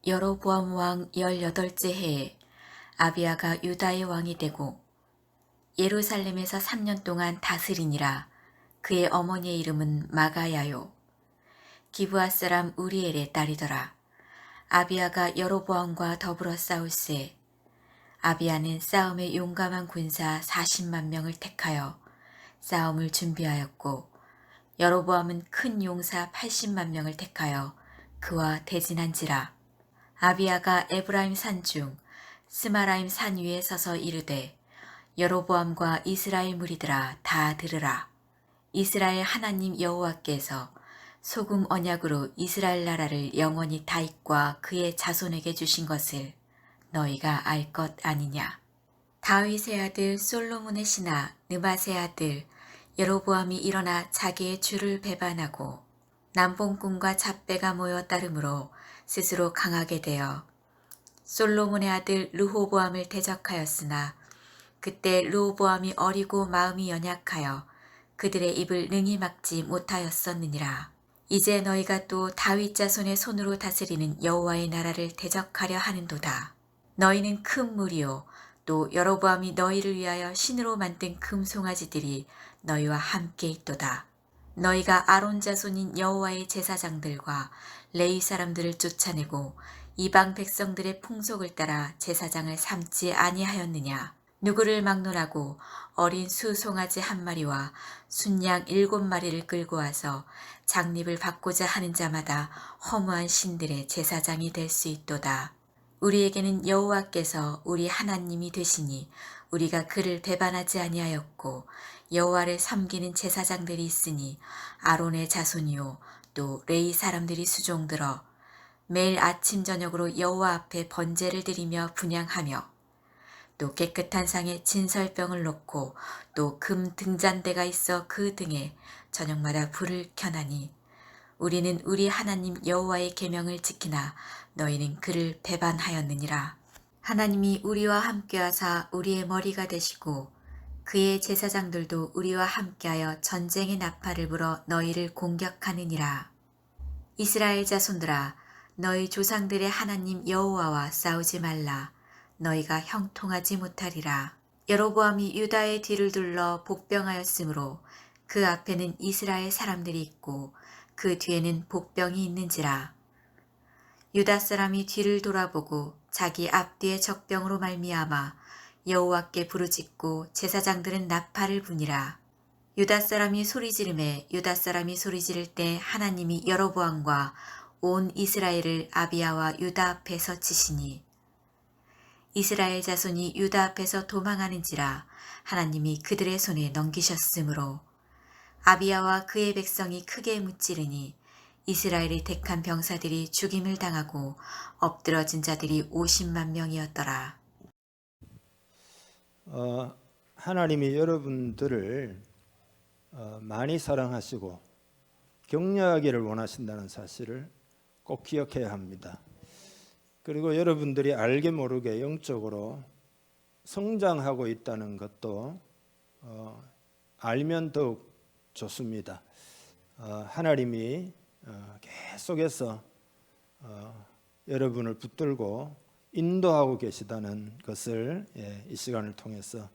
여로보암 왕 18째 해에 아비야가 유다의 왕이 되고 예루살렘에서 3년 동안 다스리니라. 그의 어머니의 이름은 마가야요. 기브아 사람 우리엘의 딸이더라. 아비야가 여로보암과 더불어 싸울세. 아비야는 싸움에 용감한 군사 40만 명을 택하여 싸움을 준비하였고, 여로보암은 큰 용사 80만 명을 택하여 그와 대진한지라. 아비야가 에브라임 산중 스마라임 산 위에 서서 이르되, 여로보암과 이스라엘 무리들아 다 들으라. 이스라엘 하나님 여호와께서 소금 언약으로 이스라엘 나라를 영원히 다윗과 그의 자손에게 주신 것을 너희가 알 것 아니냐. 다윗의 아들 솔로몬의 신하 느밧의 아들 여로보암이 일어나 자기의 주를 배반하고 남봉꾼과 잡배가 모여 따름으로 스스로 강하게 되어 솔로몬의 아들 르호보암을 대적하였으나 그때 르호보암이 어리고 마음이 연약하여 그들의 입을 능히 막지 못하였었느니라. 이제 너희가 또 다윗 자손의 손으로 다스리는 여호와의 나라를 대적하려 하는도다. 너희는 큰 무리요 또 여로보암이 너희를 위하여 신으로 만든 금송아지들이 너희와 함께 있도다. 너희가 아론 자손인 여호와의 제사장들과 레위 사람들을 쫓아내고 이방 백성들의 풍속을 따라 제사장을 삼지 아니하였느냐. 누구를 막론하고 어린 수 송아지 1마리와 순양 7마리를 끌고 와서 장립을 받고자 하는 자마다 허무한 신들의 제사장이 될 수 있도다. 우리에게는 여호와께서 우리 하나님이 되시니 우리가 그를 배반하지 아니하였고, 여호와를 섬기는 제사장들이 있으니 아론의 자손이요 또 레위 사람들이 수종들어 매일 아침 저녁으로 여호와 앞에 번제를 드리며 분향하며, 또 깨끗한 상에 진설병을 놓고 또 금 등잔대가 있어 그 등에 저녁마다 불을 켜나니, 우리는 우리 하나님 여호와의 계명을 지키나 너희는 그를 배반하였느니라. 하나님이 우리와 함께하사 우리의 머리가 되시고 그의 제사장들도 우리와 함께하여 전쟁의 나팔을 불어 너희를 공격하느니라. 이스라엘 자손들아, 너희 조상들의 하나님 여호와와 싸우지 말라. 너희가 형통하지 못하리라. 여로보암이 유다의 뒤를 둘러 복병하였으므로 그 앞에는 이스라엘 사람들이 있고 그 뒤에는 복병이 있는지라. 유다 사람이 뒤를 돌아보고 자기 앞뒤의 적병으로 말미암아 여호와께 부르짖고 제사장들은 나팔을 부니라. 유다 사람이 소리지르매 유다 사람이 소리지를 때 하나님이 여로보암과 온 이스라엘을 아비야와 유다 앞에서 치시니, 이스라엘 자손이 유다 앞에서 도망하는지라 하나님이 그들의 손에 넘기셨으므로 아비야와 그의 백성이 크게 무찌르니 이스라엘이 택한 병사들이 죽임을 당하고 엎드러진 자들이 50만 명이었더라. 하나님이 여러분들을 많이 사랑하시고 격려하기를 원하신다는 사실을 꼭 기억해야 합니다. 그리고 여러분들이 알게 모르게 영적으로 성장하고 있다는 것도 알면 더욱 좋습니다. 하나님이 계속해서 여러분을 붙들고 인도하고 계시다는 것을 이 시간을 통해서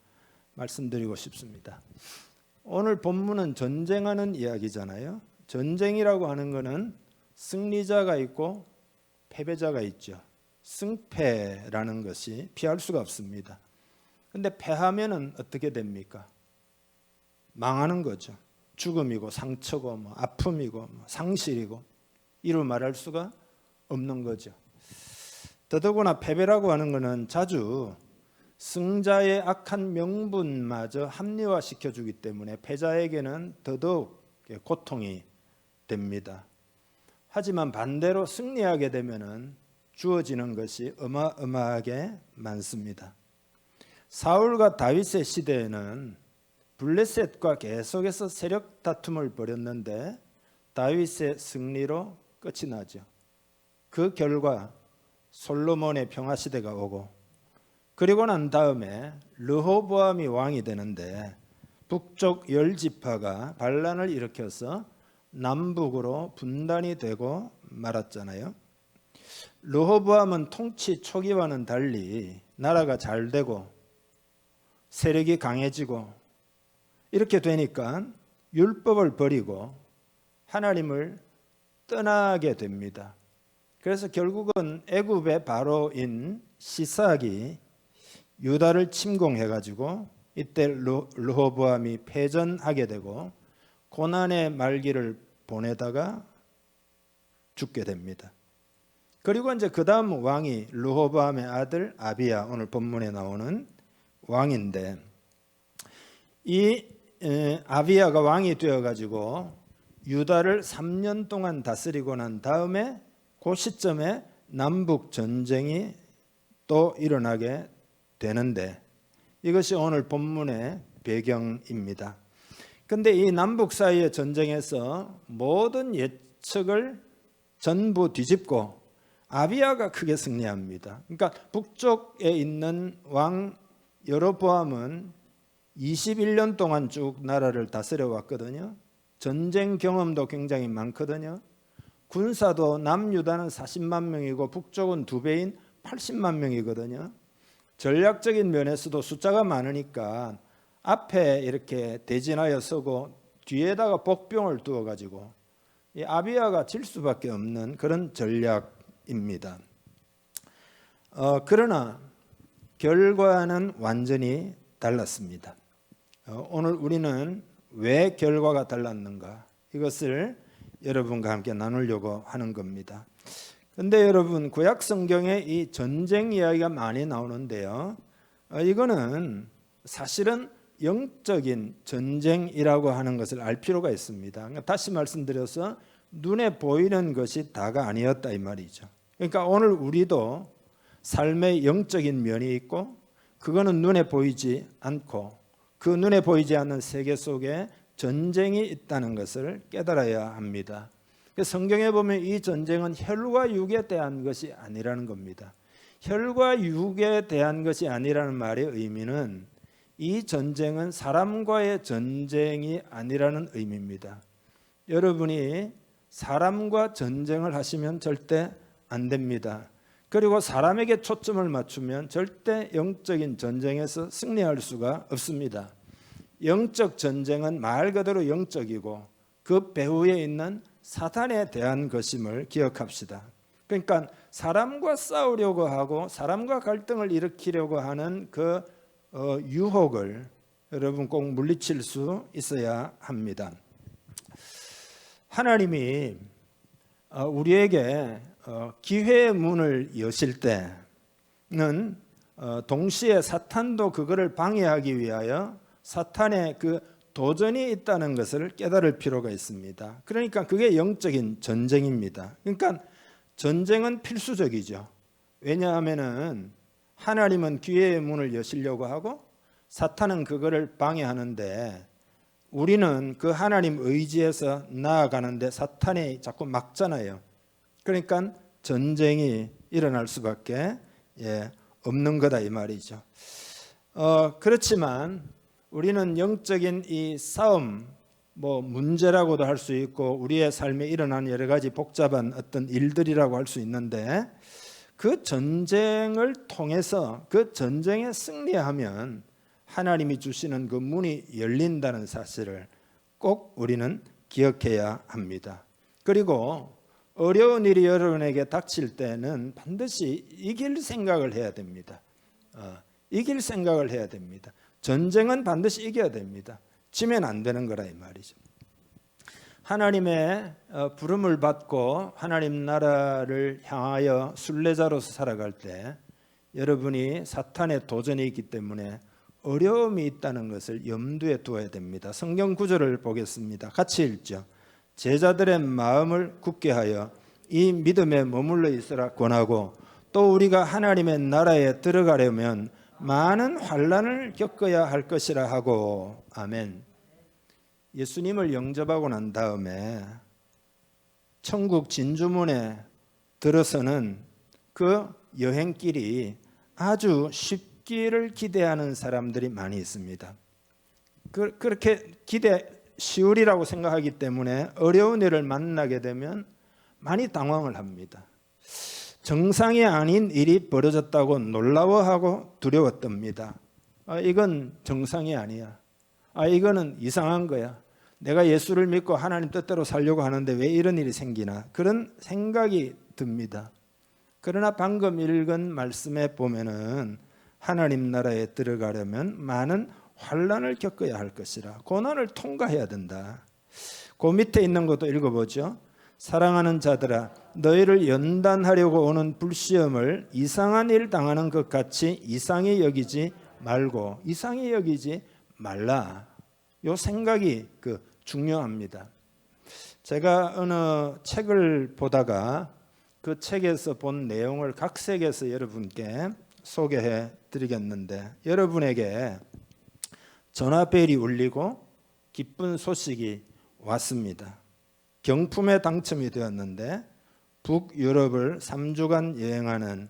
말씀드리고 싶습니다. 오늘 본문은 전쟁하는 이야기잖아요. 전쟁이라고 하는 것은 승리자가 있고 패배자가 있죠. 승패라는 것이 피할 수가 없습니다. 근데 패하면은 어떻게 됩니까? 망하는 거죠. 죽음이고 상처고 아픔이고 상실이고 이루 말할 수가 없는 거죠. 더더구나 패배라고 하는 것은 자주 승자의 악한 명분마저 합리화시켜주기 때문에 패자에게는 더더욱 고통이 됩니다. 하지만 반대로 승리하게 되면 주어지는 것이 어마어마하게 많습니다. 사울과 다윗의 시대에는 블레셋과 계속해서 세력 다툼을 벌였는데 다윗의 승리로 끝이 나죠. 그 결과 솔로몬의 평화시대가 오고, 그리고 난 다음에 르호보암이 왕이 되는데 북쪽 10지파가 반란을 일으켜서 남북으로 분단이 되고 말았잖아요. 르호보암은 통치 초기와는 달리 나라가 잘 되고 세력이 강해지고 이렇게 되니까 율법을 버리고 하나님을 떠나게 됩니다. 그래서 결국은 애굽의 바로인 시삭이 유다를 침공해가지고 이때 르호보암이 패전하게 되고 고난의 말기를 보내다가 죽게 됩니다. 그리고 이제 그 다음 왕이 르호보암의 아들 아비야, 오늘 본문에 나오는 왕인데, 이 아비야가 왕이 되어가지고 유다를 3년 동안 다스리고 난 다음에 그 시점에 남북 전쟁이 또 일어나게 되는데, 이것이 오늘 본문의 배경입니다. 근데 이 남북 사이의 전쟁에서 모든 예측을 전부 뒤집고 아비야가 크게 승리합니다. 그러니까 북쪽에 있는 왕 여로보암은 21년 동안 쭉 나라를 다스려 왔거든요. 전쟁 경험도 굉장히 많거든요. 군사도 남유다는 40만 명이고 북쪽은 2배인 80만 명이거든요. 전략적인 면에서도 숫자가 많으니까 앞에 이렇게 대진하여 서고 뒤에다가 복병을 두어가지고 이 아비야가 질 수밖에 없는 그런 전략입니다. 그러나 결과는 완전히 달랐습니다. 오늘 우리는 왜 결과가 달랐는가, 이것을 여러분과 함께 나누려고 하는 겁니다. 근데 여러분, 구약 성경에 이 전쟁 이야기가 많이 나오는데요, 이거는 사실은 영적인 전쟁이라고 하는 것을 알 필요가 있습니다. 다시 말씀드려서 눈에 보이는 것이 다가 아니었다 이 말이죠. 그러니까 오늘 우리도 삶의 영적인 면이 있고, 그거는 눈에 보이지 않고 그 눈에 보이지 않는 세계 속에 전쟁이 있다는 것을 깨달아야 합니다. 성경에 보면 이 전쟁은 혈과 육에 대한 것이 아니라는 겁니다. 혈과 육에 대한 것이 아니라는 말의 의미는 이 전쟁은 사람과의 전쟁이 아니라는 의미입니다. 여러분이 사람과 전쟁을 하시면 절대 안 됩니다. 그리고 사람에게 초점을 맞추면 절대 영적인 전쟁에서 승리할 수가 없습니다. 영적 전쟁은 말 그대로 영적이고 그 배후에 있는 사탄에 대한 것임을 기억합시다. 그러니까 사람과 싸우려고 하고 사람과 갈등을 일으키려고 하는 그 유혹을 여러분 꼭 물리칠 수 있어야 합니다. 하나님이 우리에게 기회의 문을 여실 때는 동시에 사탄도 그거를 방해하기 위하여 사탄의 그 도전이 있다는 것을 깨달을 필요가 있습니다. 그러니까 그게 영적인 전쟁입니다. 그러니까 전쟁은 필수적이죠. 왜냐하면은 하나님은 기회의 문을 여시려고 하고 사탄은 그거를 방해하는데, 우리는 그 하나님 의지에서 나아가는데 사탄이 자꾸 막잖아요. 그러니까 전쟁이 일어날 수밖에 없는 거다 이 말이죠. 그렇지만 우리는 영적인 이 싸움, 문제라고도 할 수 있고 우리의 삶에 일어나는 여러 가지 복잡한 어떤 일들이라고 할 수 있는데, 그 전쟁을 통해서 그 전쟁에 승리하면 하나님이 주시는 그 문이 열린다는 사실을 꼭 우리는 기억해야 합니다. 그리고 어려운 일이 여러분에게 닥칠 때는 반드시 이길 생각을 해야 됩니다. 이길 생각을 해야 됩니다. 전쟁은 반드시 이겨야 됩니다. 지면 안 되는 거라 이 말이죠. 하나님의 부름을 받고 하나님 나라를 향하여 순례자로서 살아갈 때 여러분이 사탄의 도전이 있기 때문에 어려움이 있다는 것을 염두에 두어야 됩니다. 성경 구절을 보겠습니다. 같이 읽죠. 제자들의 마음을 굳게 하여 이 믿음에 머물러 있으라 권하고, 또 우리가 하나님의 나라에 들어가려면 많은 환난을 겪어야 할 것이라 하고. 아멘. 예수님을 영접하고 난 다음에 천국 진주문에 들어서는 그 여행길이 아주 쉽기를 기대하는 사람들이 많이 있습니다. 그렇게 쉬우리라고 생각하기 때문에 어려운 일을 만나게 되면 많이 당황을 합니다. 정상이 아닌 일이 벌어졌다고 놀라워하고 두려웠답니다. 이건 정상이 아니야. 이거는 이상한 거야. 내가 예수를 믿고 하나님 뜻대로 살려고 하는데 왜 이런 일이 생기나? 그런 생각이 듭니다. 그러나 방금 읽은 말씀에 보면은 하나님 나라에 들어가려면 많은 환난을 겪어야 할 것이라, 고난을 통과해야 된다. 그 밑에 있는 것도 읽어보죠. 사랑하는 자들아, 너희를 연단하려고 오는 불시험을 이상한 일 당하는 것 같이 이상히 여기지 말고, 이상히 여기지 말라. 요 생각이 중요합니다. 제가 어느 책을 보다가 그 책에서 본 내용을 각색해서 여러분께 소개해 드리겠는데, 여러분에게 전화벨이 울리고 기쁜 소식이 왔습니다. 경품에 당첨이 되었는데 북유럽을 3주간 여행하는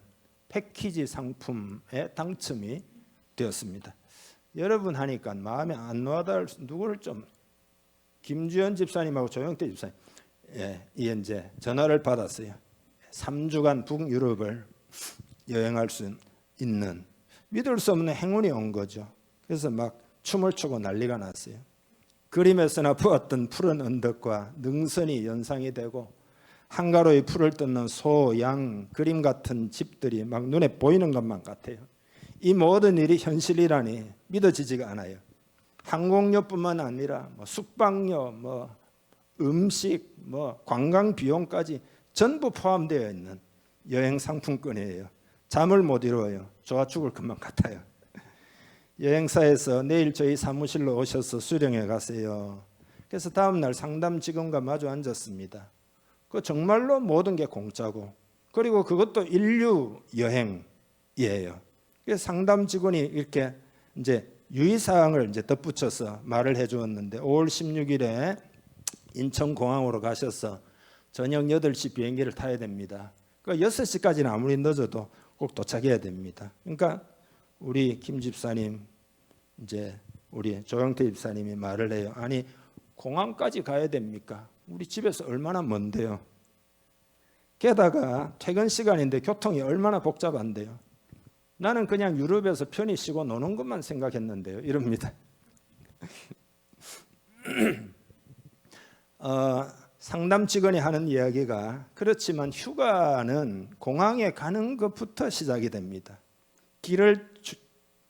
패키지 상품에 당첨이 되었습니다. 여러분 하니까 마음에 안 와닿을 누구를 좀, 김주현 집사님하고 조영태 집사님, 이제 전화를 받았어요. 3주간 북유럽을 여행할 수 있는, 믿을 수 없는 행운이 온 거죠. 그래서 막 춤을 추고 난리가 났어요. 그림에서나 보았던 푸른 언덕과 능선이 연상이 되고 한가로이 풀을 뜯는 소, 양, 그림 같은 집들이 막 눈에 보이는 것만 같아요. 이 모든 일이 현실이라니 믿어지지가 않아요. 항공료뿐만 아니라 숙박료, 음식, 관광 비용까지 전부 포함되어 있는 여행 상품권이에요. 잠을 못 이루어요. 좋아 죽을 것만 같아요. 여행사에서 내일 저희 사무실로 오셔서 수령해 가세요. 그래서 다음 날 상담 직원과 마주 앉았습니다. 그 정말로 모든 게 공짜고, 그리고 그것도 인류 여행이에요. 그래서 상담 직원이 이렇게 이제 유의사항을 이제 덧붙여서 말을 해주었는데, 5월 16일에 인천공항으로 가셔서 저녁 8시 비행기를 타야 됩니다. 그 6시까지는 아무리 늦어도 꼭 도착해야 됩니다. 그러니까 우리 김 집사님, 이제 우리 조영태 집사님이 말을 해요. 아니, 공항까지 가야 됩니까? 우리 집에서 얼마나 먼데요. 게다가 퇴근 시간인데 교통이 얼마나 복잡한데요. 나는 그냥 유럽에서 편히 쉬고 노는 것만 생각했는데요. 이럽니다. 상담 직원이 하는 이야기가, 그렇지만 휴가는 공항에 가는 것부터 시작이 됩니다.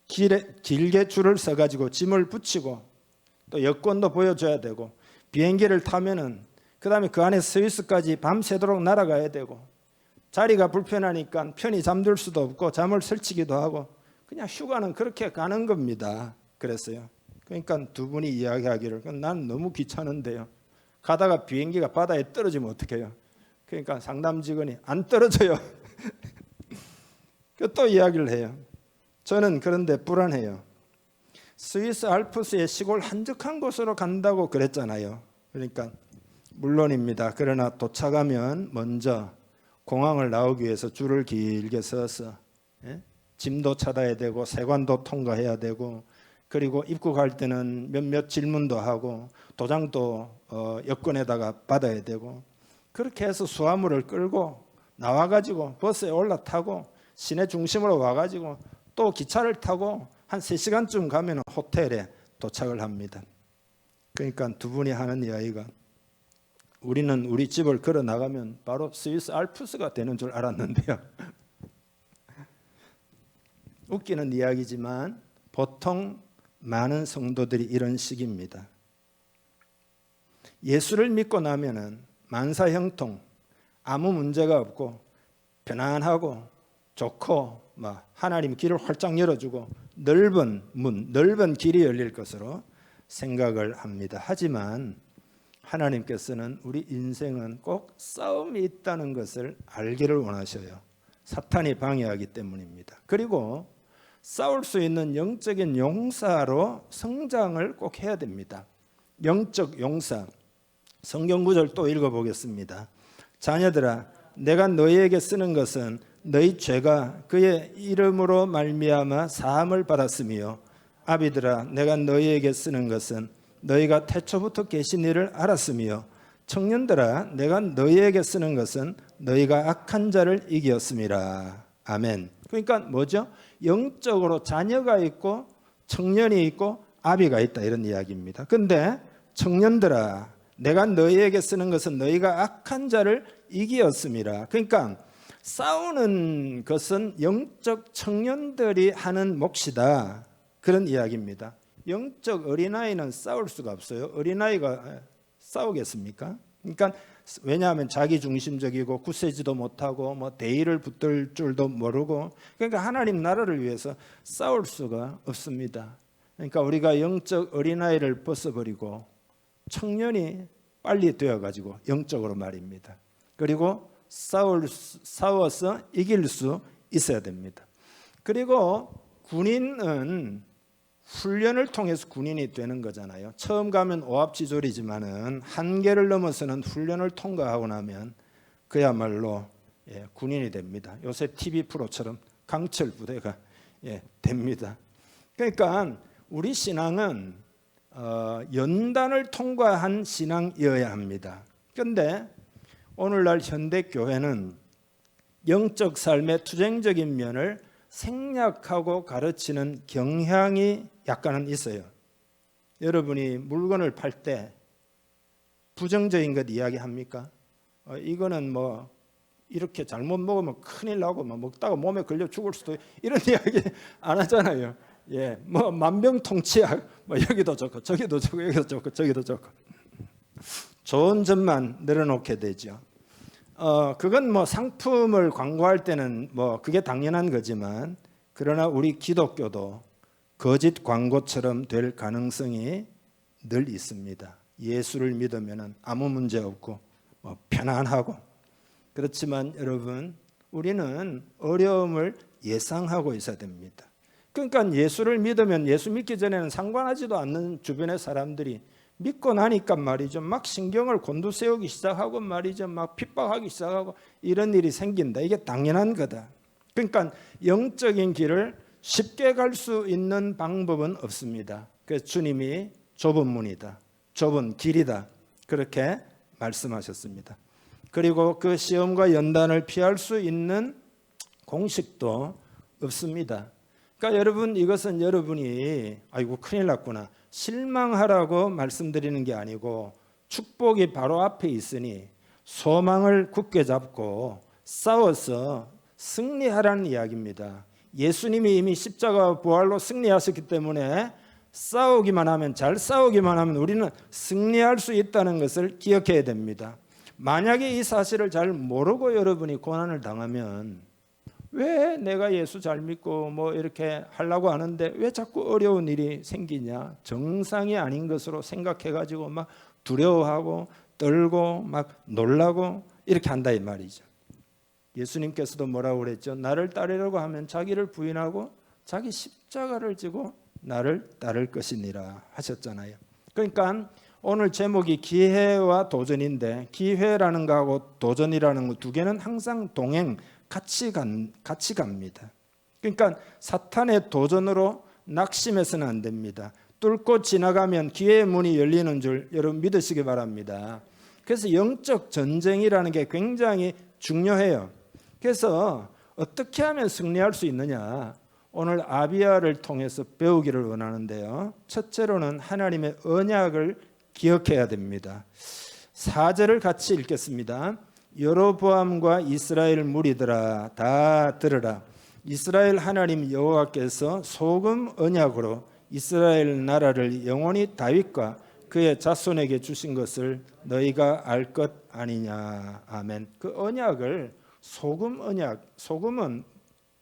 길게 줄을 서가지고 짐을 붙이고 또 여권도 보여줘야 되고, 비행기를 타면은 그 다음에 그 안에 스위스까지 밤새도록 날아가야 되고, 자리가 불편하니까 편히 잠들 수도 없고 잠을 설치기도 하고, 그냥 휴가는 그렇게 가는 겁니다. 그랬어요. 그러니까 두 분이 이야기하기를, 난 너무 귀찮은데요. 가다가 비행기가 바다에 떨어지면 어떡해요? 그러니까 상담 직원이, 안 떨어져요. 또 이야기를 해요. 저는 그런데 불안해요. 스위스 알프스의 시골 한적한 곳으로 간다고 그랬잖아요. 그러니까 물론입니다. 그러나 도착하면 먼저 공항을 나오기 위해서 줄을 길게 서서 짐도 찾아야 되고 세관도 통과해야 되고, 그리고 입국할 때는 몇몇 질문도 하고 도장도 여권에다가 받아야 되고, 그렇게 해서 수화물을 끌고 나와가지고 버스에 올라타고 시내 중심으로 와가지고 또 기차를 타고 한 3시간쯤 가면 호텔에 도착을 합니다. 그러니까 두 분이 하는 이야기가, 우리는 우리 집을 걸어 나가면 바로 스위스 알프스가 되는 줄 알았는데요. 웃기는 이야기지만 보통 많은 성도들이 이런 식입니다. 예수를 믿고 나면은 만사형통, 아무 문제가 없고 편안하고 좋고, 하나님 길을 활짝 열어주고 넓은 문, 넓은 길이 열릴 것으로 생각을 합니다. 하지만 하나님께서는 우리 인생은 꼭 싸움이 있다는 것을 알기를 원하셔요. 사탄이 방해하기 때문입니다. 그리고 싸울 수 있는 영적인 용사로 성장을 꼭 해야 됩니다. 영적 용사. 성경 구절 또 읽어보겠습니다. 자녀들아, 내가 너희에게 쓰는 것은 너희 죄가 그의 이름으로 말미암아 사함을 받았으며, 아비들아, 내가 너희에게 쓰는 것은 너희가 태초부터 계신 일을 알았으며 청년들아 내가 너희에게 쓰는 것은 너희가 악한 자를 이기었음이라. 아멘. 그러니까 뭐죠? 영적으로 자녀가 있고 청년이 있고 아비가 있다, 이런 이야기입니다. 근데 청년들아 내가 너희에게 쓰는 것은 너희가 악한 자를 이기었음이라. 그러니까 싸우는 것은 영적 청년들이 하는 몫이다, 그런 이야기입니다. 영적 어린아이는 싸울 수가 없어요. 어린아이가 싸우겠습니까? 그러니까 왜냐하면 자기 중심적이고 굳세지도 못하고 뭐 대의를 붙들 줄도 모르고, 그러니까 하나님 나라를 위해서 싸울 수가 없습니다. 그러니까 우리가 영적 어린아이를 벗어버리고 청년이 빨리 되어가지고 영적으로 말입니다. 그리고 싸워서 이길 수 있어야 됩니다. 그리고 군인은 훈련을 통해서 군인이 되는 거잖아요. 처음 가면 오합지졸이지만은 한계를 넘어서는 훈련을 통과하고 나면 그야말로 군인이 됩니다. 요새 TV 프로처럼 강철 부대가 됩니다. 그러니까 우리 신앙은 연단을 통과한 신앙이어야 합니다. 그런데 오늘날 현대 교회는 영적 삶의 투쟁적인 면을 생략하고 가르치는 경향이 약간은 있어요. 여러분이 물건을 팔 때 부정적인 것 이야기합니까? 이거는 뭐 이렇게 잘못 먹으면 큰일 나고 뭐 먹다가 몸에 걸려 죽을 수도, 이런 이야기 안 하잖아요. 뭐 만병통치약, 뭐 여기도 좋고 저기도 좋고 여기도 좋고 저기도 좋고 좋은 점만 늘어놓게 되죠. 그건 뭐 상품을 광고할 때는 뭐 그게 당연한 거지만, 그러나 우리 기독교도 거짓 광고처럼 될 가능성이 늘 있습니다. 예수를 믿으면 아무 문제 없고 뭐 편안하고. 그렇지만 여러분, 우리는 어려움을 예상하고 있어야 됩니다. 그러니까 예수를 믿으면 예수 믿기 전에는 상관하지도 않는 주변의 사람들이 믿고 나니까 말이죠, 막 신경을 곤두세우기 시작하고 말이죠, 막 핍박하기 시작하고 이런 일이 생긴다. 이게 당연한 거다. 그러니까 영적인 길을 쉽게 갈 수 있는 방법은 없습니다. 그래서 주님이 좁은 문이다, 좁은 길이다, 그렇게 말씀하셨습니다. 그리고 그 시험과 연단을 피할 수 있는 공식도 없습니다. 그러니까 여러분, 이것은 여러분이 아이고 큰일 났구나 실망하라고 말씀드리는 게 아니고, 축복이 바로 앞에 있으니 소망을 굳게 잡고 싸워서 승리하라는 이야기입니다. 예수님이 이미 십자가 부활로 승리하셨기 때문에 싸우기만 하면, 잘 싸우기만 하면 우리는 승리할 수 있다는 것을 기억해야 됩니다. 만약에 이 사실을 잘 모르고 여러분이 고난을 당하면, 왜 내가 예수 잘 믿고 뭐 이렇게 하려고 하는데 왜 자꾸 어려운 일이 생기냐, 정상이 아닌 것으로 생각해가지고 막 두려워하고 떨고 막 놀라고 이렇게 한다 이 말이죠. 예수님께서도 뭐라고 그랬죠? 나를 따르려고 하면 자기를 부인하고 자기 십자가를 지고 나를 따를 것이니라 하셨잖아요. 그러니까 오늘 제목이 기회와 도전인데, 기회라는 거하고 도전이라는 거 두 개는 항상 동행, 같이 갑니다. 그러니까 사탄의 도전으로 낙심해서는 안 됩니다. 뚫고 지나가면 기회의 문이 열리는 줄 여러분 믿으시기 바랍니다. 그래서 영적 전쟁이라는 게 굉장히 중요해요. 그래서 어떻게 하면 승리할 수 있느냐, 오늘 아비야를 통해서 배우기를 원하는데요. 첫째로는 하나님의 언약을 기억해야 됩니다. 4절을 같이 읽겠습니다. 여로보암과 이스라엘 무리들아 다 들으라. 이스라엘 하나님 여호와께서 소금 언약으로 이스라엘 나라를 영원히 다윗과 그의 자손에게 주신 것을 너희가 알 것 아니냐. 아멘. 그 언약을 소금 언약, 소금은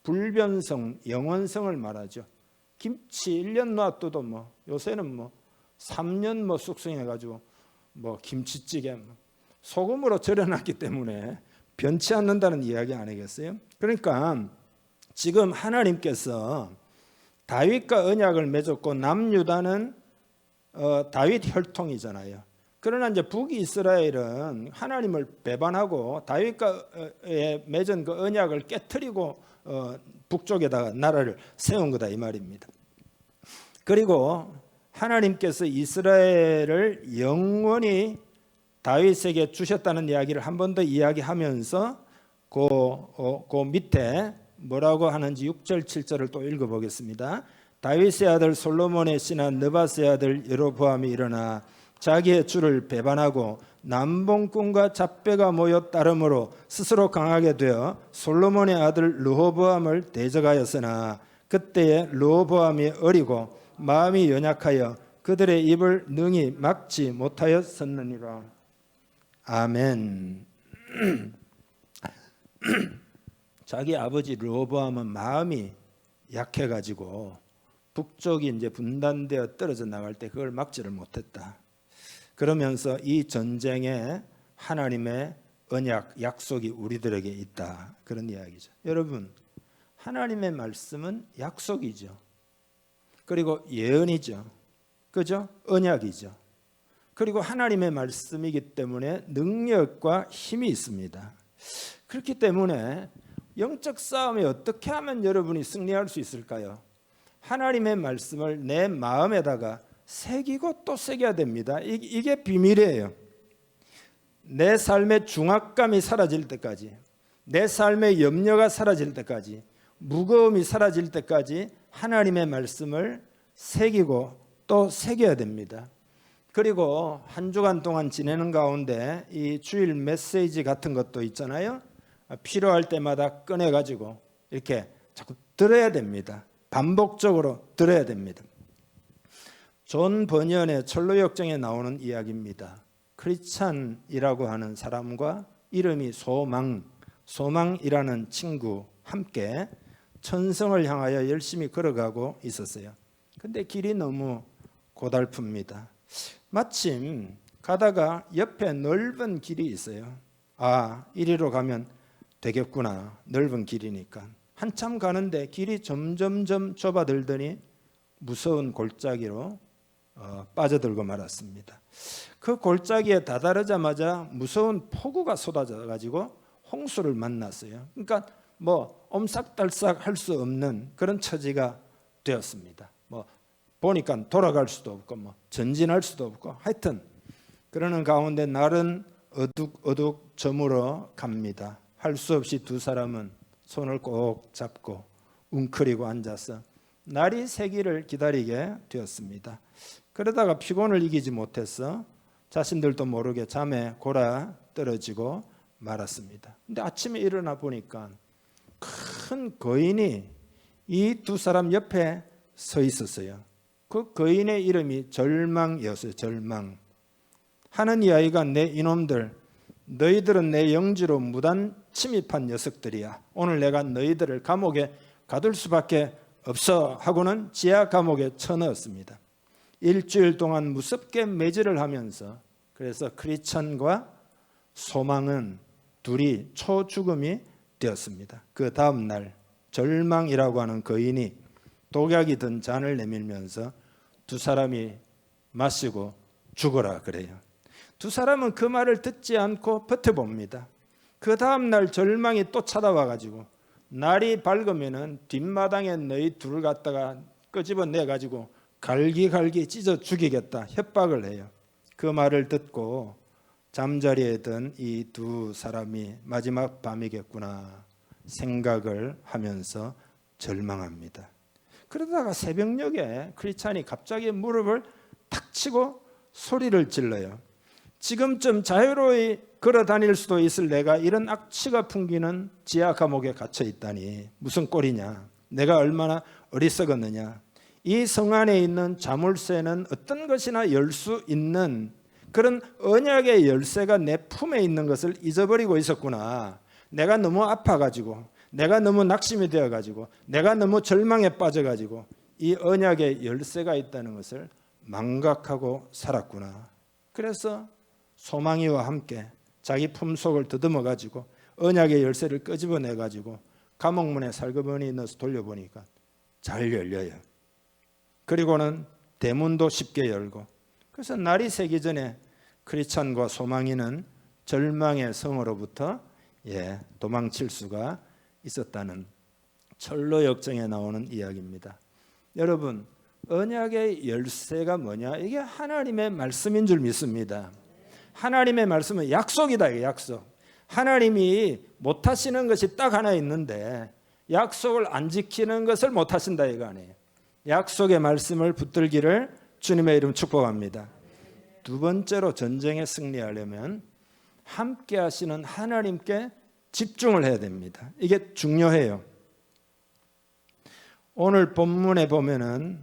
불변성, 영원성을 말하죠. 김치 1년 놔둬도 뭐 요새는 뭐 3년 뭐 숙성해가지고 뭐 김치찌개 소금으로 절여놨기 때문에 변치 않는다는 이야기 아니겠어요? 그러니까 지금 하나님께서 다윗과 언약을 맺었고 남유다는 다윗 혈통이잖아요. 그러나 이제 북이스라엘은 하나님을 배반하고 다윗과 맺은 그 언약을 깨트리고 북쪽에다가 나라를 세운 거다 이 말입니다. 그리고 하나님께서 이스라엘을 영원히 다윗에게 주셨다는 이야기를 한 번 더 이야기하면서 그 밑에 뭐라고 하는지 6절 7절을 또 읽어보겠습니다. 다윗의 아들 솔로몬의 신하 느밧의 아들 여로보암이 일어나 자기의 주를 배반하고 남봉꾼과 잡배가 모여 따름으로 스스로 강하게 되어 솔로몬의 아들 르호보암을 대적하였으나 그때에 르호보암이 어리고 마음이 연약하여 그들의 입을 능히 막지 못하였었느니라. 아멘. 자기 아버지 르호보암은 마음이 약해가지고 북쪽이 이제 분단되어 떨어져 나갈 때 그걸 막지를 못했다. 그러면서 이 전쟁에 하나님의 언약, 약속이 우리들에게 있다. 그런 이야기죠. 여러분, 하나님의 말씀은 약속이죠. 그리고 예언이죠. 그죠? 언약이죠. 그리고 하나님의 말씀이기 때문에 능력과 힘이 있습니다. 그렇기 때문에 영적 싸움에 어떻게 하면 여러분이 승리할 수 있을까요? 하나님의 말씀을 내 마음에다가 새기고 또 새겨야 됩니다. 이게 비밀이에요. 내 삶의 중압감이 사라질 때까지, 내 삶의 염려가 사라질 때까지, 무거움이 사라질 때까지 하나님의 말씀을 새기고 또 새겨야 됩니다. 그리고 한 주간 동안 지내는 가운데 이 주일 메시지 같은 것도 있잖아요. 필요할 때마다 꺼내가지고 이렇게 자꾸 들어야 됩니다. 반복적으로 들어야 됩니다. 존 버니언의 철로역정에 나오는 이야기입니다. 크리스찬이라고 하는 사람과 이름이 소망이라는 친구 함께 천성을 향하여 열심히 걸어가고 있었어요. 근데 길이 너무 고달픕니다. 마침 가다가 옆에 넓은 길이 있어요. 아, 이리로 가면 되겠구나. 넓은 길이니까. 한참 가는데 길이 점점점 좁아들더니 무서운 골짜기로 빠져들고 말았습니다. 그 골짜기에 다다르자마자 무서운 폭우가 쏟아져 가지고 홍수를 만났어요. 그러니까 뭐 옴삭달싹 할 수 없는 그런 처지가 되었습니다. 뭐 보니까 돌아갈 수도 없고 뭐 전진할 수도 없고 하여튼 그러는 가운데 날은 어둑어둑 저물어 갑니다. 할 수 없이 두 사람은 손을 꼭 잡고 웅크리고 앉아서 날이 새기를 기다리게 되었습니다. 그러다가 피곤을 이기지 못해서 자신들도 모르게 잠에 골아 떨어지고 말았습니다. 근데 아침에 일어나 보니까 큰 거인이 이 두 사람 옆에 서 있었어요. 그 거인의 이름이 절망이었어요. 절망. 하는 이야기가 내 이놈들, 너희들은 내 영지로 무단 침입한 녀석들이야. 오늘 내가 너희들을 감옥에 가둘 수밖에 없어 하고는 지하 감옥에 쳐넣었습니다. 일주일 동안 무섭게 매질을 하면서 그래서 크리스천과 소망은 둘이 초죽음이 되었습니다. 그 다음 날 절망이라고 하는 거인이 독약이 든 잔을 내밀면서 두 사람이 마시고 죽어라 그래요. 두 사람은 그 말을 듣지 않고 버텨봅니다. 그 다음 날 절망이 또 찾아와 가지고 날이 밝으면은 뒷마당에 너희 둘을 갖다가 끄집어내 가지고 갈기갈기 찢어 죽이겠다 협박을 해요. 그 말을 듣고 잠자리에 든 이 두 사람이 마지막 밤이겠구나 생각을 하면서 절망합니다. 그러다가 새벽녘에 크리스찬이 갑자기 무릎을 탁 치고 소리를 질러요. 지금쯤 자유로이 걸어 다닐 수도 있을 내가 이런 악취가 풍기는 지하 감옥에 갇혀 있다니 무슨 꼴이냐. 내가 얼마나 어리석었느냐. 이 성 안에 있는 자물쇠는 어떤 것이나 열 수 있는 그런 언약의 열쇠가 내 품에 있는 것을 잊어버리고 있었구나. 내가 너무 아파가지고 내가 너무 낙심이 되어가지고 내가 너무 절망에 빠져가지고 이 언약의 열쇠가 있다는 것을 망각하고 살았구나. 그래서 소망이와 함께 자기 품속을 더듬어가지고 언약의 열쇠를 끄집어내가지고 감옥문에 살그머니 넣어서 돌려보니까 잘 열려요. 그리고는 대문도 쉽게 열고 그래서 날이 새기 전에 크리스찬과 소망이는 절망의 성으로부터 도망칠 수가 있었다는 철로 역정에 나오는 이야기입니다. 여러분 언약의 열쇠가 뭐냐? 이게 하나님의 말씀인 줄 믿습니다. 하나님의 말씀은 약속이다. 이게 약속. 하나님이 못하시는 것이 딱 하나 있는데 약속을 안 지키는 것을 못하신다 이거 아니에요. 약속의 말씀을 붙들기를 주님의 이름 축복합니다. 두 번째로 전쟁에 승리하려면 함께 하시는 하나님께 집중을 해야 됩니다. 이게 중요해요. 오늘 본문에 보면은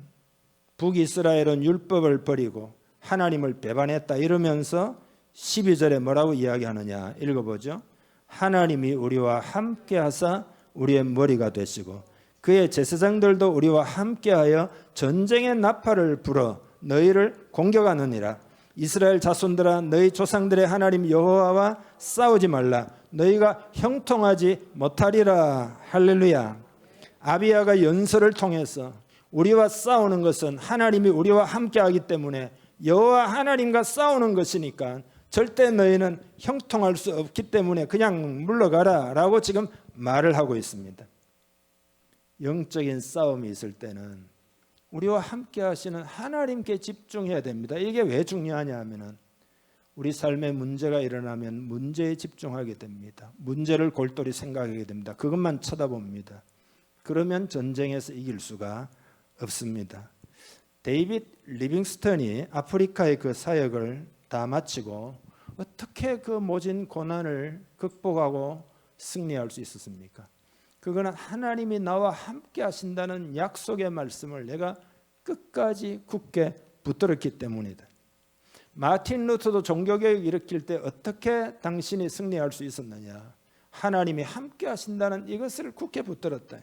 북이스라엘은 율법을 버리고 하나님을 배반했다 이러면서 12절에 뭐라고 이야기하느냐 읽어보죠. 하나님이 우리와 함께 하사 우리의 머리가 되시고 그의 제사장들도 우리와 함께하여 전쟁의 나팔을 불어 너희를 공격하느니라. 이스라엘 자손들아 너희 조상들의 하나님 여호와와 싸우지 말라. 너희가 형통하지 못하리라. 할렐루야. 아비야가 연설을 통해서 우리와 싸우는 것은 하나님이 우리와 함께하기 때문에 여호와 하나님과 싸우는 것이니까 절대 너희는 형통할 수 없기 때문에 그냥 물러가라 라고 지금 말을 하고 있습니다. 영적인 싸움이 있을 때는 우리와 함께 하시는 하나님께 집중해야 됩니다. 이게 왜 중요하냐 하면은 우리 삶에 문제가 일어나면 문제에 집중하게 됩니다. 문제를 골똘히 생각하게 됩니다. 그것만 쳐다봅니다. 그러면 전쟁에서 이길 수가 없습니다. 데이빗 리빙스턴이 아프리카의 그 사역을 다 마치고 어떻게 그 모진 고난을 극복하고 승리할 수 있었습니까? 그거는 하나님이 나와 함께 하신다는 약속의 말씀을 내가 끝까지 굳게 붙들었기 때문이다. 마틴 루터도 종교개혁 일으킬 때 어떻게 당신이 승리할 수 있었느냐? 하나님이 함께 하신다는 이것을 굳게 붙들었다.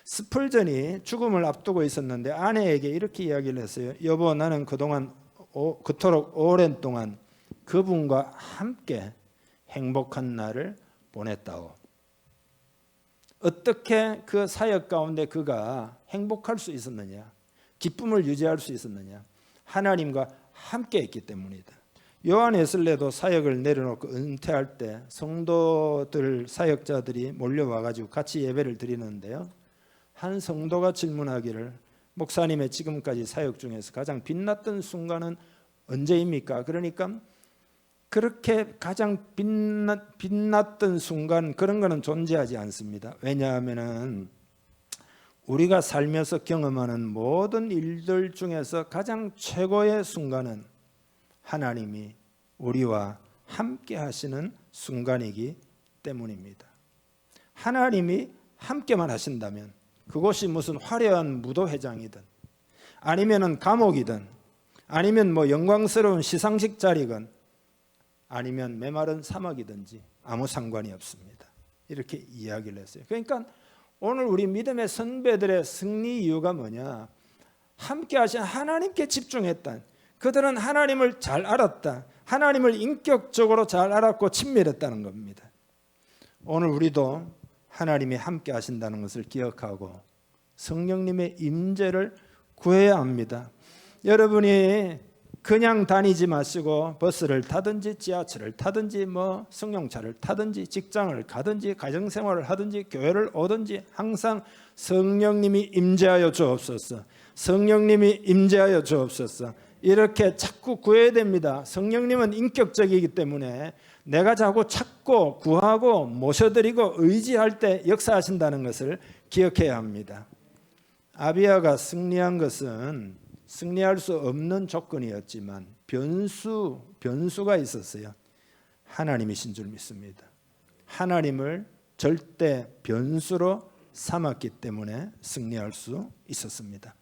스펄전이 죽음을 앞두고 있었는데 아내에게 이렇게 이야기를 했어요. 여보, 나는 그토록 오랜 동안 그분과 함께 행복한 날을 보냈다오. 어떻게 그 사역 가운데 그가 행복할 수 있었느냐? 기쁨을 유지할 수 있었느냐? 하나님과 함께 했기 때문이다. 요한 웨슬레도 사역을 내려놓고 은퇴할 때 성도들 사역자들이 몰려와 가지고 같이 예배를 드리는데요. 한 성도가 질문하기를 목사님의 지금까지 사역 중에서 가장 빛났던 순간은 언제입니까? 그러니까 그렇게 가장 빛났던 순간 그런 거는 존재하지 않습니다. 왜냐하면은 우리가 살면서 경험하는 모든 일들 중에서 가장 최고의 순간은 하나님이 우리와 함께 하시는 순간이기 때문입니다. 하나님이 함께만 하신다면 그곳이 무슨 화려한 무도회장이든 아니면은 감옥이든 아니면 뭐 영광스러운 시상식 자리건 아니면 메마른 사막이든지 아무 상관이 없습니다. 이렇게 이야기를 했어요. 그러니까 오늘 우리 믿음의 선배들의 승리 이유가 뭐냐? 함께 하신 하나님께 집중했다. 그들은 하나님을 잘 알았다. 하나님을 인격적으로 잘 알았고 친밀했다는 겁니다. 오늘 우리도 하나님이 함께 하신다는 것을 기억하고 성령님의 임재를 구해야 합니다. 여러분이 그냥 다니지 마시고 버스를 타든지 지하철을 타든지 뭐 승용차를 타든지 직장을 가든지 가정생활을 하든지 교회를 오든지 항상 성령님이 임재하여 주옵소서. 성령님이 임재하여 주옵소서. 이렇게 자꾸 구해야 됩니다. 성령님은 인격적이기 때문에 내가 자꾸 찾고 구하고 모셔드리고 의지할 때 역사하신다는 것을 기억해야 합니다. 아비야가 승리한 것은 승리할 수 없는 조건이었지만 변수가 있었어요. 하나님이신 줄 믿습니다. 하나님을 절대 변수로 삼았기 때문에 승리할 수 있었습니다.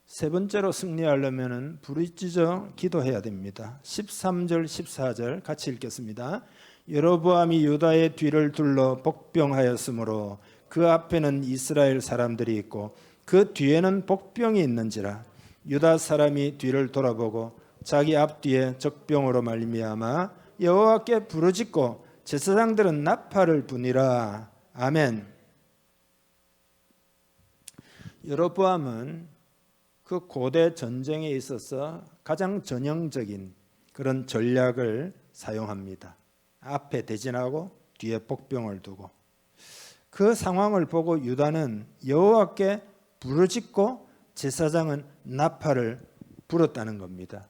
세 번째로 승리하려면 부르짖어 기도해야 됩니다. 13절 14절 같이 읽겠습니다. 여로보암이 유다의 뒤를 둘러 복병하였으므로 그 앞에는 이스라엘 사람들이 있고 그 뒤에는 복병이 있는지라. 유다 사람이 뒤를 돌아보고 자기 앞뒤에 적병으로 말미암아 여호와께 부르짖고 제사장들은 나팔을 부니라. 아멘. 여로보암은 그 고대 전쟁에 있어서 가장 전형적인 그런 전략을 사용합니다. 앞에 대진하고 뒤에 복병을 두고 그 상황을 보고 유다는 여호와께 부르짖고 제사장은 나팔을 불었다는 겁니다.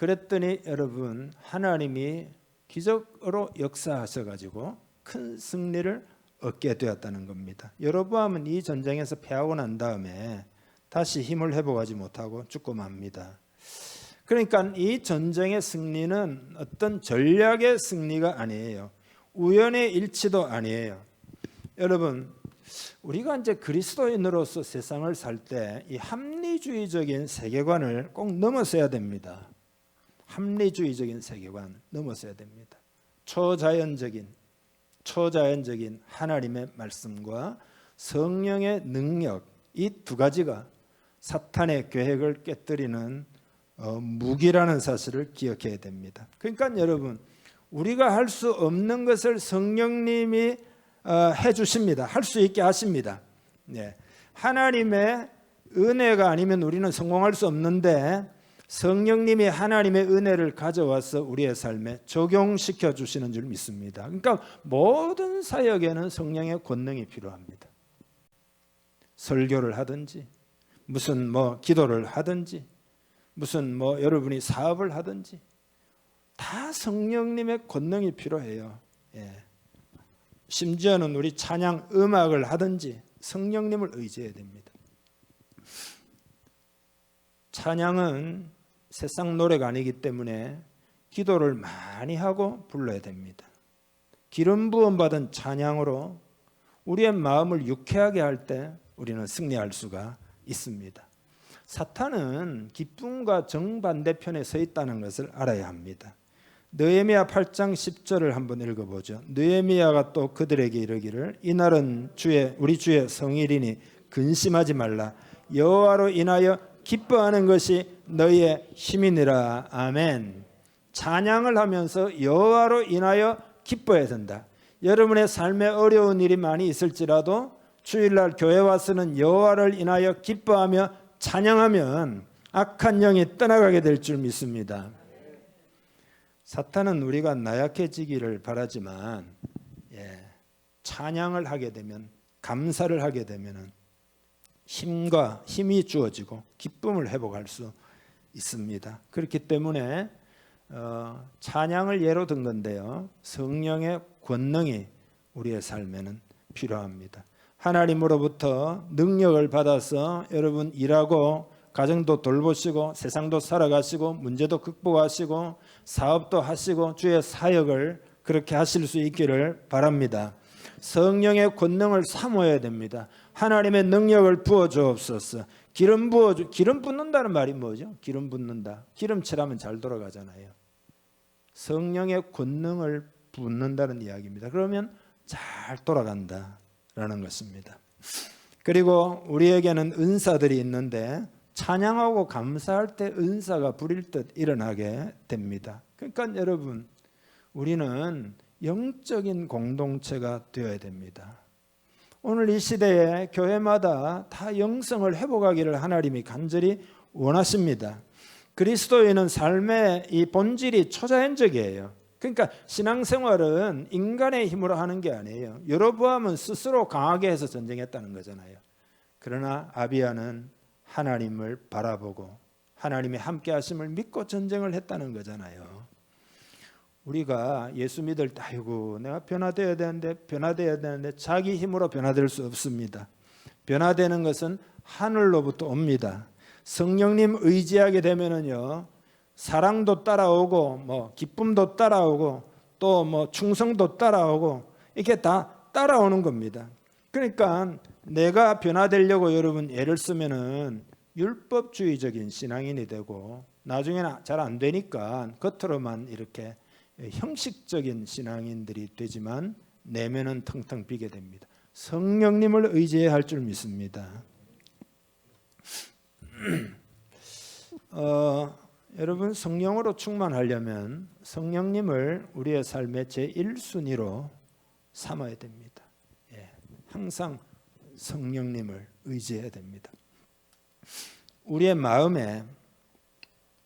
그랬더니 여러분 하나님이 기적으로 역사하셔가지고 큰 승리를 얻게 되었다는 겁니다. 여로보암은 이 전쟁에서 패하고 난 다음에 다시 힘을 회복하지 못하고 죽고 맙니다. 그러니까 이 전쟁의 승리는 어떤 전략의 승리가 아니에요. 우연의 일치도 아니에요. 여러분, 우리가 이제 그리스도인으로서 세상을 살 때 이 합리주의적인 세계관을 꼭 넘어서야 됩니다. 합리주의적인 세계관 넘어서야 됩니다. 초자연적인 하나님의 말씀과 성령의 능력, 이 두 가지가 사탄의 계획을 깨뜨리는 무기라는 사실을 기억해야 됩니다. 그러니까 여러분, 우리가 할 수 없는 것을 성령님이 해주십니다. 할 수 있게 하십니다. 네. 하나님의 은혜가 아니면 우리는 성공할 수 없는데 성령님이 하나님의 은혜를 가져와서 우리의 삶에 적용시켜 주시는 줄 믿습니다. 그러니까 모든 사역에는 성령의 권능이 필요합니다. 설교를 하든지 무슨 기도를 하든지 무슨 여러분이 사업을 하든지 다 성령님의 권능이 필요해요. 예. 심지어는 우리 찬양 음악을 하든지 성령님을 의지해야 됩니다. 찬양은 세상 노래가 아니기 때문에 기도를 많이 하고 불러야 됩니다. 기름 부음 받은 찬양으로 우리의 마음을 유쾌하게 할 때 우리는 승리할 수가 있습니다. 사탄은 기쁨과 정반대편에 서 있다는 것을 알아야 합니다. 느헤미야 8장 10절을 한번 읽어보죠. 느헤미야가 또 그들에게 이르기를 이날은 우리 주의 성일이니 근심하지 말라. 여호와로 인하여 기뻐하는 것이 너희의 힘이니라. 아멘. 찬양을 하면서 여호와로 인하여 기뻐해야 된다. 여러분의 삶에 어려운 일이 많이 있을지라도 주일날 교회 와서는 여호와를 인하여 기뻐하며 찬양하면 악한 영이 떠나가게 될 줄 믿습니다. 사탄은 우리가 나약해지기를 바라지만 찬양을 하게 되면, 감사를 하게 되면 힘이 주어지고 기쁨을 회복할 수 있습니다. 그렇기 때문에 찬양을 예로 든 건데요, 성령의 권능이 우리의 삶에는 필요합니다. 하나님으로부터 능력을 받아서 여러분 일하고 가정도 돌보시고 세상도 살아가시고 문제도 극복하시고 사업도 하시고 주의 사역을 그렇게 하실 수 있기를 바랍니다. 성령의 권능을 사모해야 됩니다. 하나님의 능력을 부어 주옵소서. 기름 붓는다는 말이 뭐죠? 기름 붓는다. 기름칠하면 잘 돌아가잖아요. 성령의 권능을 붓는다는 이야기입니다. 그러면 잘 돌아간다라는 것입니다. 그리고 우리에게는 은사들이 있는데 찬양하고 감사할 때 은사가 부릴듯 일어나게 됩니다. 그러니까 여러분, 우리는 영적인 공동체가 되어야 됩니다. 오늘 이 시대에 교회마다 다 영성을 회복하기를 하나님이 간절히 원하십니다. 그리스도인은 삶의 이 본질이 초자연적이에요. 그러니까 신앙생활은 인간의 힘으로 하는 게 아니에요. 여로보암은 스스로 강하게 해서 전쟁했다는 거잖아요. 그러나 아비야는 하나님을 바라보고 하나님의 함께 하심을 믿고 전쟁을 했다는 거잖아요. 우리가 예수 믿을 때 아이고 내가 변화되어야 되는데 자기 힘으로 변화될 수 없습니다. 변화되는 것은 하늘로부터 옵니다. 성령님 의지하게 되면은요, 사랑도 따라오고 기쁨도 따라오고 또 충성도 따라오고 이렇게 다 따라오는 겁니다. 그러니까 내가 변화되려고 여러분 애를 쓰면은 율법주의적인 신앙인이 되고 나중에는 잘 안 되니까 겉으로만 이렇게 형식적인 신앙인들이 되지만 내면은 텅텅 비게 됩니다. 성령님을 의지해야 할 줄 믿습니다. 여러분, 성령으로 충만하려면 성령님을 우리의 삶의 제1순위로 삼아야 됩니다. 항상 성령님을 의지해야 됩니다. 우리의 마음에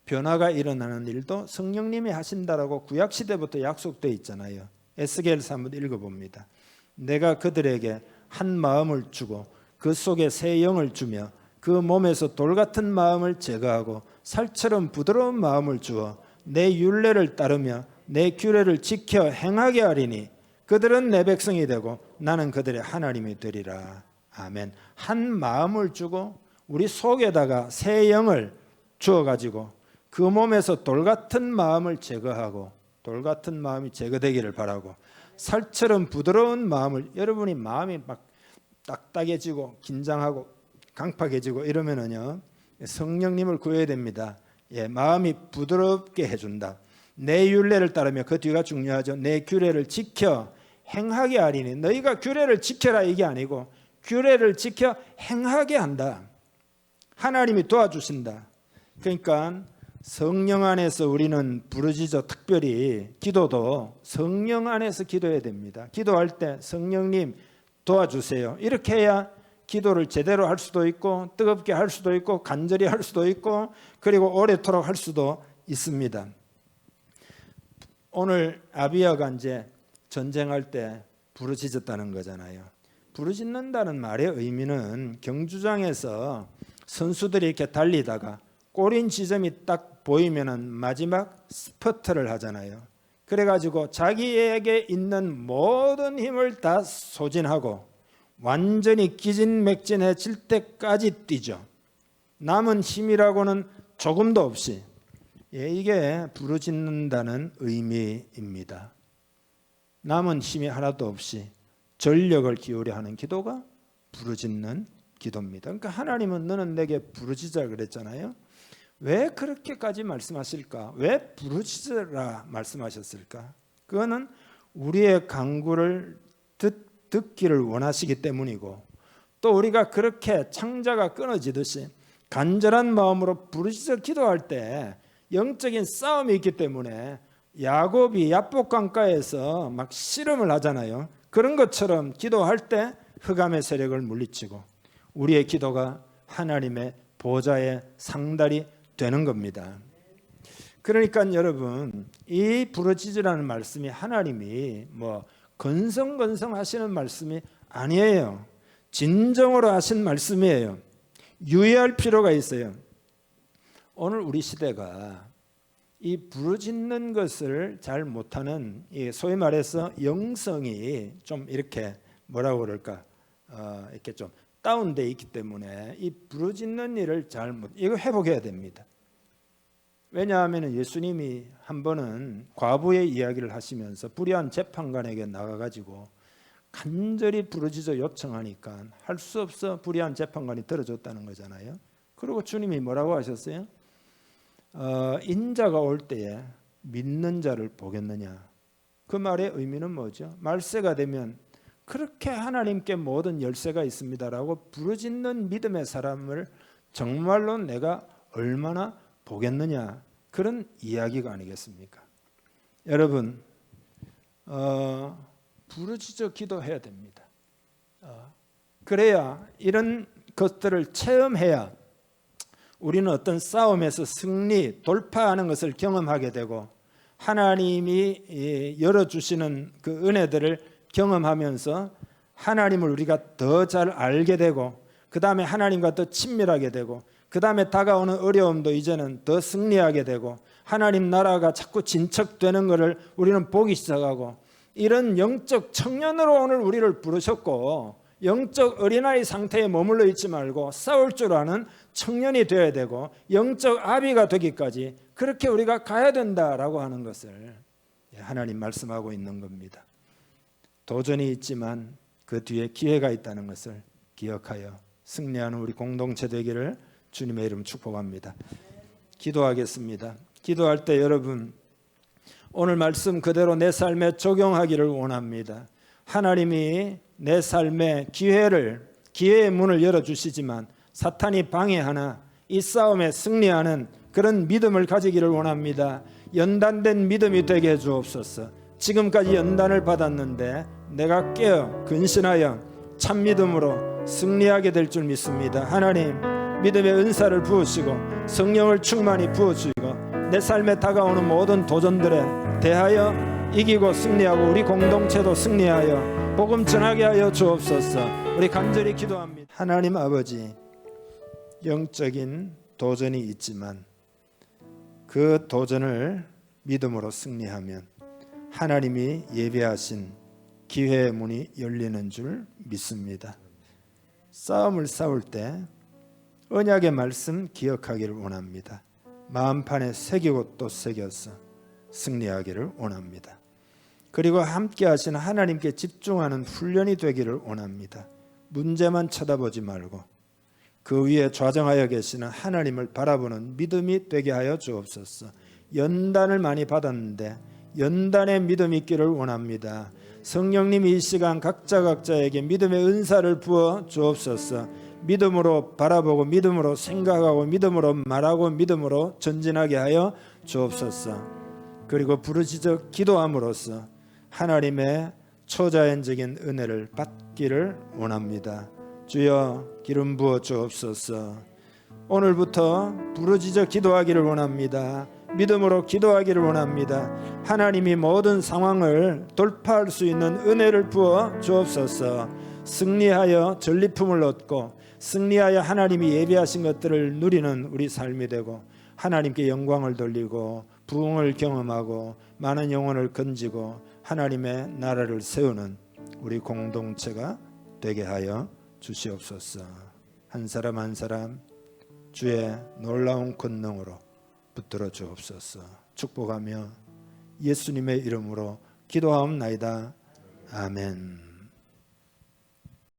변화가 일어나는 일도 성령님이 하신다라고 구약시대부터 약속되어 있잖아요. 에스겔서 한번 읽어봅니다. 내가 그들에게 한 마음을 주고 그 속에 새 영을 주며 그 몸에서 돌같은 마음을 제거하고 살처럼 부드러운 마음을 주어 내 율례를 따르며 내 규례를 지켜 행하게 하리니 그들은 내 백성이 되고 나는 그들의 하나님이 되리라. 아멘. 한 마음을 주고 우리 속에다가 새 영을 주어가지고 그 몸에서 돌 같은 마음을 제거하고 돌 같은 마음이 제거되기를 바라고 살처럼 부드러운 마음을 여러분이 마음이 막 딱딱해지고 긴장하고 강팍해지고 이러면은요 성령님을 구해야 됩니다. 예, 마음이 부드럽게 해준다. 내 율례를 따르며 그 뒤가 중요하죠. 내 규례를 지켜 행하게 하리니 너희가 규례를 지켜라 이게 아니고 규례를 지켜 행하게 한다. 하나님이 도와주신다. 그러니까 성령 안에서 우리는 부르짖어 특별히 기도도 성령 안에서 기도해야 됩니다. 기도할 때 성령님 도와주세요. 이렇게 해야 기도를 제대로 할 수도 있고 뜨겁게 할 수도 있고 간절히 할 수도 있고 그리고 오래도록 할 수도 있습니다. 오늘 아비야가 이제 전쟁할 때 부르짖었다는 거잖아요. 부르짖는다는 말의 의미는 경주장에서 선수들이 이렇게 달리다가 꼬린 지점이 딱 보이면은 마지막 스퍼트를 하잖아요. 그래가지고 자기에게 있는 모든 힘을 다 소진하고 완전히 기진맥진해질 때까지 뛰죠. 남은 힘이라고는 조금도 없이. 예, 이게 부르짖는다는 의미입니다. 남은 힘이 하나도 없이 전력을 기울여 하는 기도가 부르짖는 기도입니다. 그러니까 하나님은 너는 내게 부르짖으라 그랬잖아요. 왜 그렇게까지 말씀하실까? 왜 부르짖으라 말씀하셨을까? 그거는 우리의 간구를 듣기를 원하시기 때문이고 또 우리가 그렇게 창자가 끊어지듯이 간절한 마음으로 부르짖어 기도할 때 영적인 싸움이 있기 때문에 야곱이 야복강가에서 막 씨름을 하잖아요. 그런 것처럼 기도할 때 흑암의 세력을 물리치고 우리의 기도가 하나님의 보좌의 상달이 되는 겁니다. 그러니까 여러분 이 부르짖으라는 말씀이 하나님이 뭐 건성건성 하시는 말씀이 아니에요. 진정으로 하신 말씀이에요. 유의할 필요가 있어요. 오늘 우리 시대가 이 부르짖는 것을 잘 못하는 소위 말해서 영성이 좀 이렇게 뭐라고 그럴까 이렇게 좀 다운돼 있기 때문에 이 부르짖는 일을 이거 회복해야 됩니다. 왜냐하면 예수님이 한 번은 과부의 이야기를 하시면서 불의한 재판관에게 나가가지고 간절히 부르짖어 요청하니까 할 수 없어 불의한 재판관이 들어줬다는 거잖아요. 그리고 주님이 뭐라고 하셨어요? 인자가 올 때에 믿는 자를 보겠느냐. 그 말의 의미는 뭐죠? 말세가 되면 그렇게 하나님께 모든 열쇠가 있습니다라고 부르짖는 믿음의 사람을 정말로 내가 얼마나 보겠느냐. 그런 이야기가 아니겠습니까? 여러분 부르짖어 기도해야 됩니다. 그래야 이런 것들을 체험해야 우리는 어떤 싸움에서 승리, 돌파하는 것을 경험하게 되고 하나님이 열어주시는 그 은혜들을 경험하면서 하나님을 우리가 더 잘 알게 되고 그 다음에 하나님과 더 친밀하게 되고 그 다음에 다가오는 어려움도 이제는 더 승리하게 되고 하나님 나라가 자꾸 진척되는 것을 우리는 보기 시작하고 이런 영적 청년으로 오늘 우리를 부르셨고 영적 어린아이 상태에 머물러 있지 말고 싸울 줄 아는 청년이 되어야 되고 영적 아비가 되기까지 그렇게 우리가 가야 된다라고 하는 것을 하나님 말씀하고 있는 겁니다. 도전이 있지만 그 뒤에 기회가 있다는 것을 기억하여 승리하는 우리 공동체 되기를 주님의 이름 축복합니다. 기도하겠습니다. 기도할 때 여러분 오늘 말씀 그대로 내 삶에 적용하기를 원합니다. 하나님이 내 삶에 기회의 문을 열어주시지만 사탄이 방해하나 이 싸움에 승리하는 그런 믿음을 가지기를 원합니다. 연단된 믿음이 되게 해주옵소서. 지금까지 연단을 받았는데 내가 깨어 근신하여 참 믿음으로 승리하게 될 줄 믿습니다. 하나님 믿음의 은사를 부으시고 성령을 충만히 부어주시고 내 삶에 다가오는 모든 도전들에 대하여 이기고 승리하고 우리 공동체도 승리하여 복음 전하게 하여 주옵소서. 우리 간절히 기도합니다. 하나님 아버지, 영적인 도전이 있지만 그 도전을 믿음으로 승리하면 하나님이 예비하신 기회의 문이 열리는 줄 믿습니다. 싸움을 싸울 때 언약의 말씀 기억하기를 원합니다. 마음판에 새기고 또 새겨서 승리하기를 원합니다. 그리고 함께 하시는 하나님께 집중하는 훈련이 되기를 원합니다. 문제만 쳐다보지 말고 그 위에 좌정하여 계시는 하나님을 바라보는 믿음이 되게 하여 주옵소서. 연단을 많이 받았는데 연단의 믿음이 있기를 원합니다. 성령님이 이 시간 각자에게 믿음의 은사를 부어 주옵소서. 믿음으로 바라보고 믿음으로 생각하고 믿음으로 말하고 믿음으로 전진하게 하여 주옵소서. 그리고 부르짖어 기도함으로써 하나님의 초자연적인 은혜를 받기를 원합니다. 주여 기름 부어 주옵소서. 오늘부터 부르짖어 기도하기를 원합니다. 믿음으로 기도하기를 원합니다. 하나님이 모든 상황을 돌파할 수 있는 은혜를 부어 주옵소서. 승리하여 전리품을 얻고 승리하여 하나님이 예비하신 것들을 누리는 우리 삶이 되고 하나님께 영광을 돌리고 부흥을 경험하고 많은 영혼을 건지고 하나님의 나라를 세우는 우리 공동체가 되게 하여 주시옵소서. 한 사람 한 사람 주의 놀라운 권능으로 붙들어 주옵소서. 축복하며 예수님의 이름으로 기도하옵나이다. 아멘.